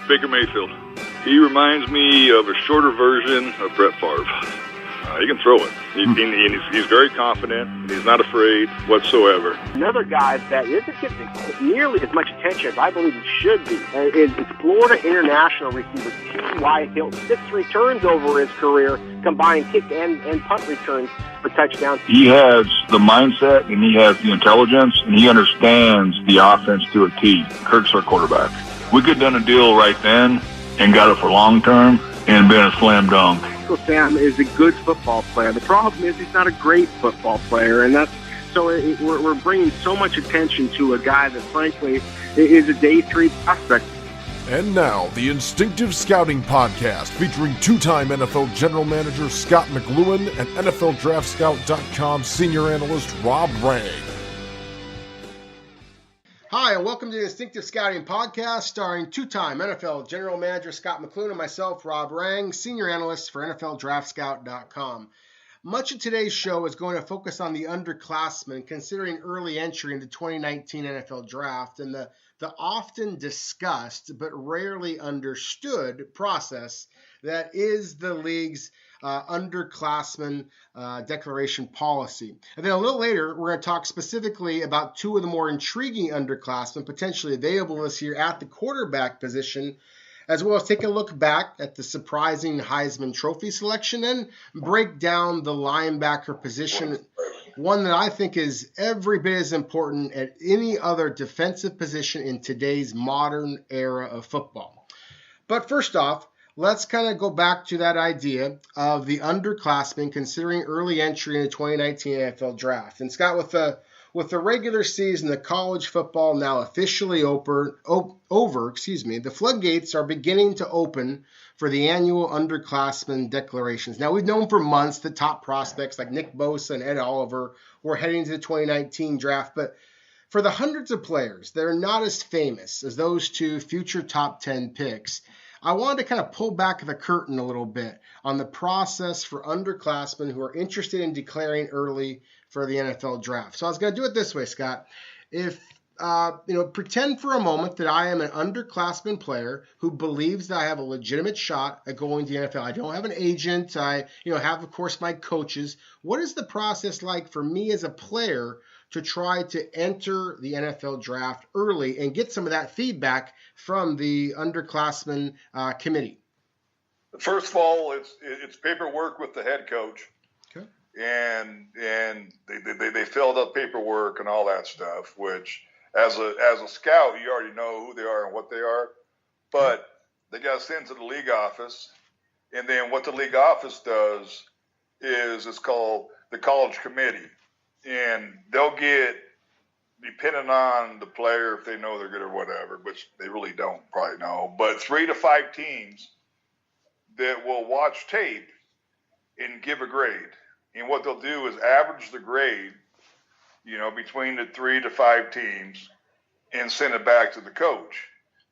Baker Mayfield. He reminds me of a shorter version of Brett Favre. He can throw it. He's very confident. He's not afraid whatsoever. Another guy that isn't getting nearly as much attention as I believe he should be is Florida international receiver T.Y. Hilton. 6 returns over his career, combined kick and punt returns for touchdowns. He has the mindset and he has the intelligence and he understands the offense to a T. Kirk's our quarterback. We could have done a deal right then and got it for long term and been a slam dunk. Sam is a good football player. The problem is he's not a great football player, and that's so we're bringing so much attention to a guy that, frankly, is a day 3 prospect. And now, the Instinctive Scouting Podcast, featuring 2-time NFL General Manager Scot McCloughan and NFLDraftScout.com Senior Analyst Rob Rang. Hi, and welcome to the Instinctive Scouting Podcast, starring 2-time NFL General Manager Scot McCloughan and myself, Rob Rang, Senior Analyst for NFLDraftScout.com. Much of today's show is going to focus on the underclassmen considering early entry into the 2019 NFL Draft and the often discussed but rarely understood process that is the league's underclassmen declaration policy. And then a little later, we're going to talk specifically about 2 of the more intriguing underclassmen potentially available this year at the quarterback position, as well as take a look back at the surprising Heisman Trophy selection and break down the linebacker position, one that I think is every bit as important as any other defensive position in today's modern era of football. But first off, let's kind of go back to that idea of the underclassmen considering early entry in the 2019 NFL Draft. And Scott, with the regular season of college football now officially over, the floodgates are beginning to open for the annual underclassmen declarations. Now, we've known for months that top prospects like Nick Bosa and Ed Oliver were heading to the 2019 draft, but for the hundreds of players that are not as famous as those 2 future top 10 picks, I wanted to kind of pull back the curtain a little bit on the process for underclassmen who are interested in declaring early for the NFL Draft. So I was going to do it this way, Scott. If pretend for a moment that I am an underclassmen player who believes that I have a legitimate shot at going to the NFL. I don't have an agent. I have, of course, my coaches. What is the process like for me as a player to try to enter the NFL Draft early and get some of that feedback from the underclassmen committee? First of all, it's paperwork with the head coach. Okay. And they filled out paperwork and all that stuff, which as a scout, you already know who they are and what they are. But they got sent to the league office, and then what the league office does is it's called the college committee. And they'll get, depending on the player, if they know they're good or whatever, which they really don't probably know, but 3 to 5 teams that will watch tape and give a grade. And what they'll do is average the grade, between the 3 to 5 teams and send it back to the coach.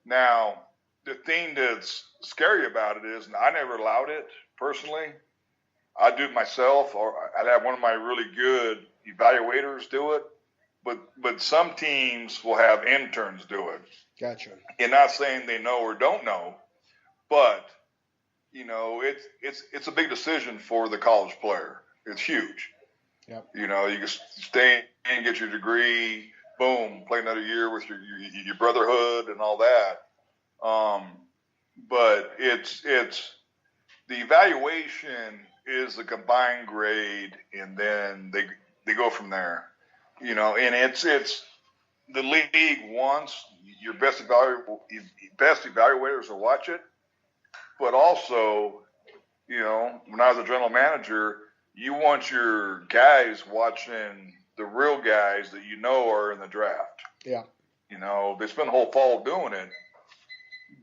Now, the thing that's scary about it is, and I never allowed it personally, I do it myself, or I'd have one of my really good evaluators do it, but some teams will have interns do it. Gotcha. And not saying they know or don't know, but it's a big decision for the college player. It's huge. Yep. You can stay and get your degree, boom, play another year with your brotherhood and all that. But it's the evaluation is the combined grade, and then they go from there. And it's the league wants your best evaluators to watch it, but also, when I was a general manager, you want your guys watching the real guys that are in the draft. Yeah. They spend the whole fall doing it,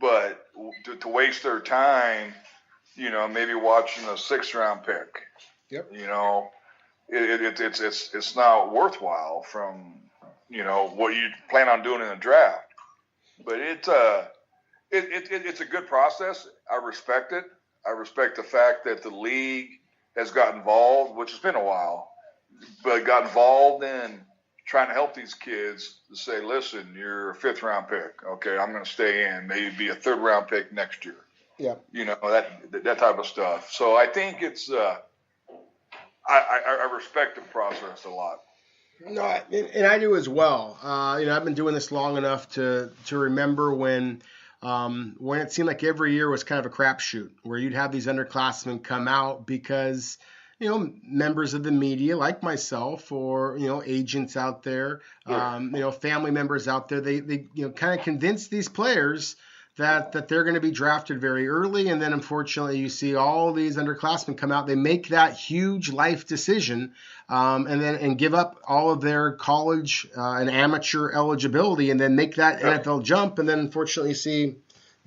but to waste their time, maybe watching a 6th-round pick. Yep. It's not worthwhile from what you plan on doing in the draft. But it's a good process. I respect it. I respect the fact that the league has got involved, which has been a while, but got involved in trying to help these kids to say, listen, you're a 5th-round pick. Okay, I'm going to stay in. Maybe be a 3rd-round pick next year. Yeah. That type of stuff. So I think it's I respect the process a lot. No, and I do as well. I've been doing this long enough to remember when it seemed like every year was kind of a crapshoot, where you'd have these underclassmen come out because, members of the media like myself, or, agents out there, family members out there, they kind of convince these players that they're going to be drafted very early. And then unfortunately you see all these underclassmen come out, they make that huge life decision, and give up all of their college and amateur eligibility, and then make that NFL jump. And then unfortunately you see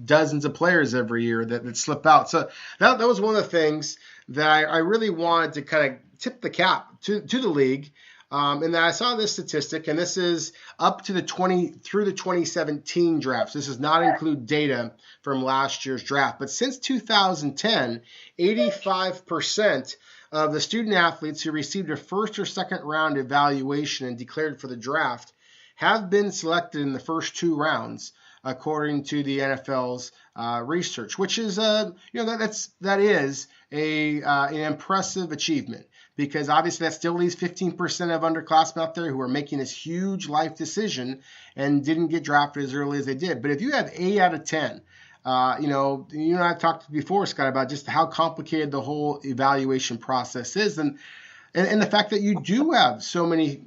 dozens of players every year that slip out. So that was one of the things that I really wanted to kind of tip the cap to the league. And then I saw this statistic, and this is up to through the 2017 drafts. This does not include data from last year's draft. But since 2010, 85% of the student athletes who received a 1st or 2nd round evaluation and declared for the draft have been selected in the first 2 rounds, according to the NFL's research, which is that is an impressive achievement. Because obviously that still leaves 15% of underclassmen out there who are making this huge life decision and didn't get drafted as early as they did. But if you have 8 out of 10, you and I talked before, Scott, about just how complicated the whole evaluation process is, and the fact that you do have so many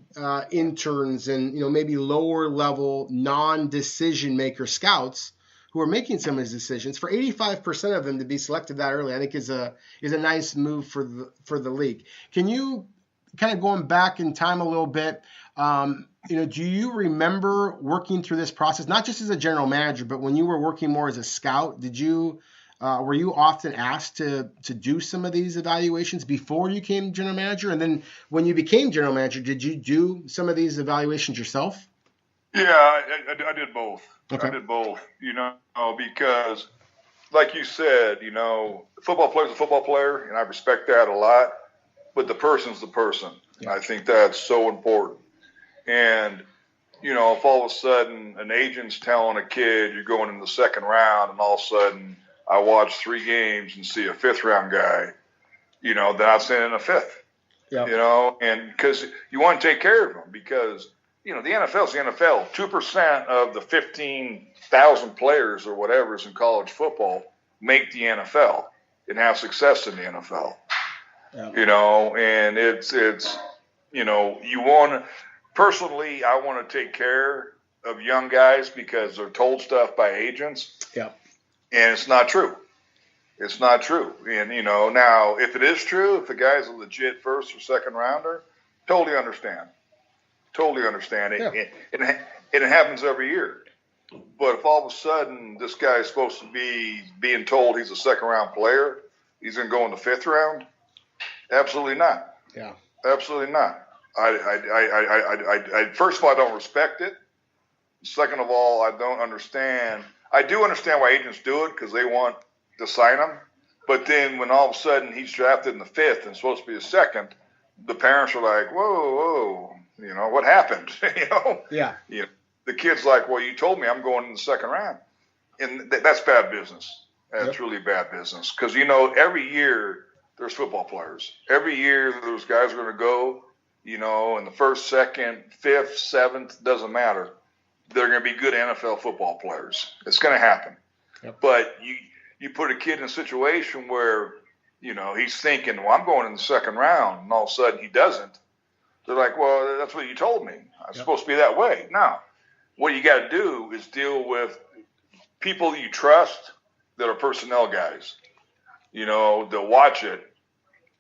interns and maybe lower level non-decision maker scouts who are making some of these decisions. For 85% of them to be selected that early, I think is a nice move for the league. Can you, kind of going back in time a little bit, do you remember working through this process, not just as a general manager, but when you were working more as a scout? Were you often asked to do some of these evaluations before you became general manager? And then when you became general manager, did you do some of these evaluations yourself? Yeah, I did both. Okay. I did both, because like you said, football player's a football player, and I respect that a lot, but the person's the person. Yeah. I think that's so important. And, if all of a sudden an agent's telling a kid you're going in the 2nd round, and all of a sudden I watch 3 games and see a 5th-round guy, then I'd send in a 5th, yeah. And because you want to take care of them, because the NFL's the NFL. 2% of the 15,000 players or whatever is in college football make the NFL and have success in the NFL. Yeah. And it's you want to – personally, I want to take care of young guys because they're told stuff by agents. Yeah. And it's not true. It's not true. And, now if it is true, if the guy's a legit 1st or 2nd rounder, totally understand. Totally understand it. Yeah. And it happens every year. But if all of a sudden this guy is supposed to be being told he's a 2nd-round player, he's going to go in the 5th round? Absolutely not. Yeah. Absolutely not. I first of all, I don't respect it. Second of all, I don't understand. I do understand why agents do it because they want to sign him. But then when all of a sudden he's drafted in the 5th and supposed to be a 2nd, the parents are like, whoa. What happened? Yeah. The kid's like, well, you told me I'm going in the 2nd round. And that's bad business. That's really bad business. Because, every year there's football players. Every year those guys are going to go, in the 1st, 2nd, 5th, 7th, doesn't matter. They're going to be good NFL football players. It's going to happen. Yep. But you put a kid in a situation where, he's thinking, well, I'm going in the 2nd round, and all of a sudden he doesn't. They're like, well, that's what you told me. I'm supposed to be that way. Now, what you got to do is deal with people you trust that are personnel guys. They'll watch it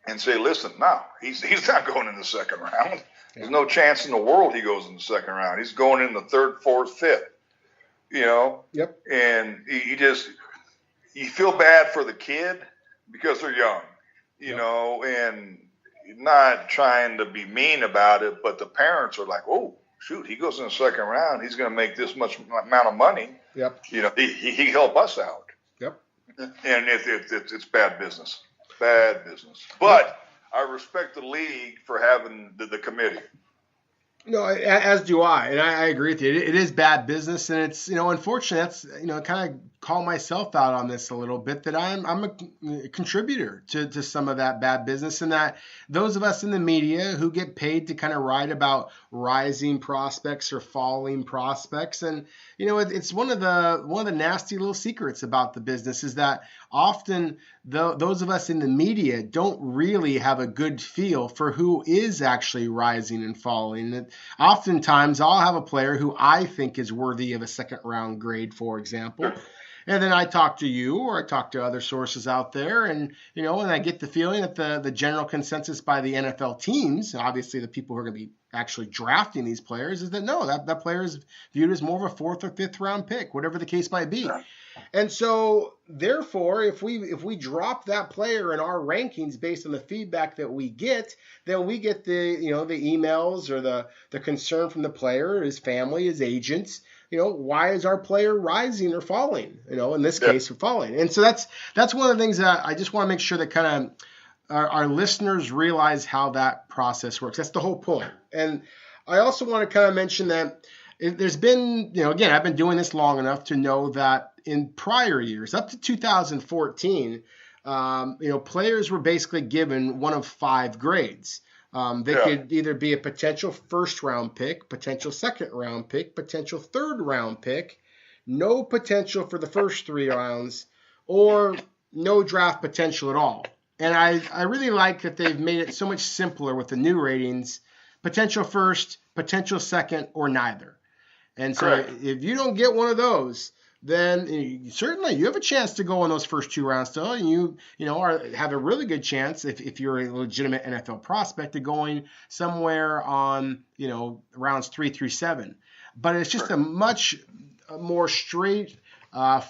and say, listen, no, he's not going in the 2nd round. Yeah. There's no chance in the world he goes in the 2nd round. He's going in the 3rd, 4th, 5th. Yep. And you feel bad for the kid because they're young, and not trying to be mean about it, but the parents are like, oh, shoot, he goes in the 2nd round. He's going to make this much amount of money. Yep. He help us out. Yep. And it's bad business. Bad business. But I respect the league for having the committee. No, as do I, and I agree with you. It is bad business, and it's, unfortunate. That's, kind of call myself out on this a little bit, that I'm a contributor to some of that bad business, and that those of us in the media who get paid to kind of write about rising prospects or falling prospects, and it's one of the nasty little secrets about the business is that often those of us in the media don't really have a good feel for who is actually rising and falling. And oftentimes I'll have a player who I think is worthy of a second round grade, for example. And then I talk to you or I talk to other sources out there, and and I get the feeling that the general consensus by the NFL teams, obviously the people who are going to be actually drafting these players, is that no, that player is viewed as more of a 4th or 5th round pick, whatever the case might be. And so therefore, if we drop that player in our rankings based on the feedback that we get, then we get the the emails or the concern from the player, his family, his agents. Why is our player rising or falling? In this case, falling. And so that's one of the things that I just want to make sure that kind of our listeners realize how that process works. That's the whole point. And I also want to kind of mention that there's been, again, I've been doing this long enough to know that in prior years, up to 2014, players were basically given one of 5 grades. They could either be a potential 1st round pick, potential 2nd round pick, potential 3rd round pick, no potential for the first 3 rounds, or no draft potential at all. And I really like that they've made it so much simpler with the new ratings: potential 1st, potential 2nd, or neither. And so if you don't get one of those, then certainly you have a chance to go in those first 2 rounds still, and you have a really good chance if you're a legitimate NFL prospect of going somewhere on rounds 3 through 7. But it's just a much more straight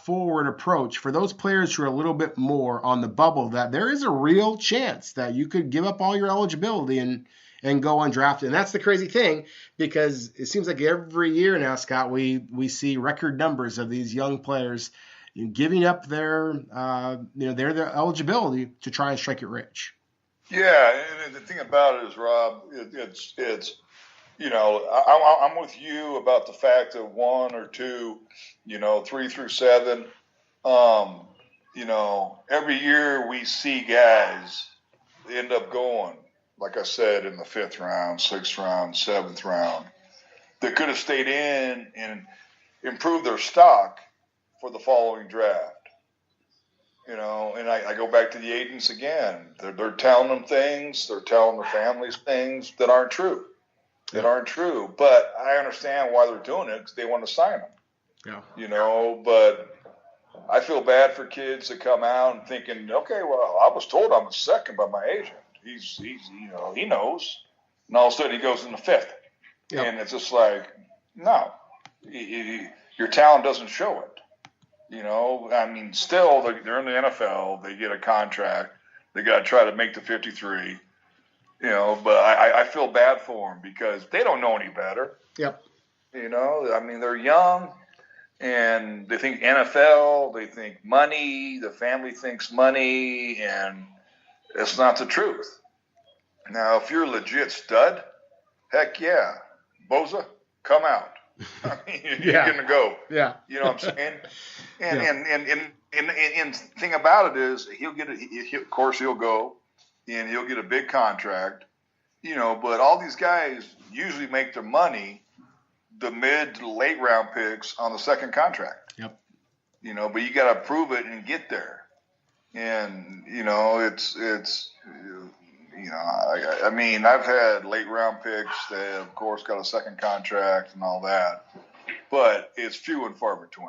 forward approach for those players who are a little bit more on the bubble, that there is a real chance that you could give up all your eligibility and go undrafted. And that's the crazy thing, because it seems like every year now, Scott, we see record numbers of these young players giving up their eligibility to try and strike it rich. Yeah, and the thing about it is, Rob, it's I'm with you about the fact that 1 or 2, 3 through 7, every year we see guys end up going, like I said, in the 5th round, 6th round, 7th round, that could have stayed in and improved their stock for the following draft. And I go back to the agents again. They're telling them things, they're telling their families things that aren't true. But I understand why they're doing it, because they want to sign them. Yeah. But I feel bad for kids that come out and thinking, okay, well, I was told I'm a 2nd by my agent. He's he knows. And all of a sudden he goes in the 5th. Yep. And it's just like, no, your talent doesn't show it. Still they're in the NFL. They get a contract. They got to try to make the 53. But I feel bad for them because they don't know any better. Yep. They're young and they think NFL, they think money, the family thinks money, and it's not the truth. Now, if you're a legit stud, heck yeah, Bosa, come out. You're going to go. Yeah. You know what I'm saying? And thing about it is of course he'll go. And he'll get a big contract, but all these guys usually make their money the mid to late round picks on the 2nd contract. Yep. But you got to prove it and get there. And, I've had late round picks that, of course, got a 2nd contract and all that, but it's few and far between.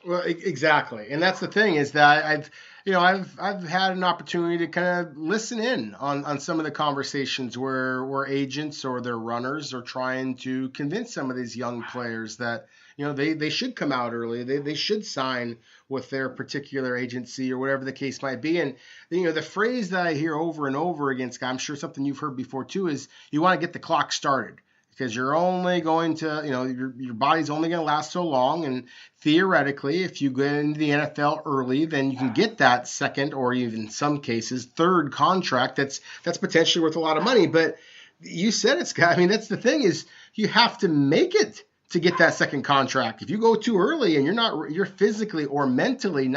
Well, exactly. And that's the thing, is that I've had an opportunity to kind of listen in on some of the conversations where agents or their runners are trying to convince some of these young players that, they should come out early. They should sign with their particular agency or whatever the case might be. And, the phrase that I hear over and over again, Scott, I'm sure something you've heard before too, is you want to get the clock started. Because you're only going to, your body's only going to last so long. And theoretically, if you get into the NFL early, then you can get that 2nd or even in some cases 3rd contract that's potentially worth a lot of money. But you said it, Scott. I mean, that's the thing is you have to make it to get that second contract. If you go too early and you're physically or mentally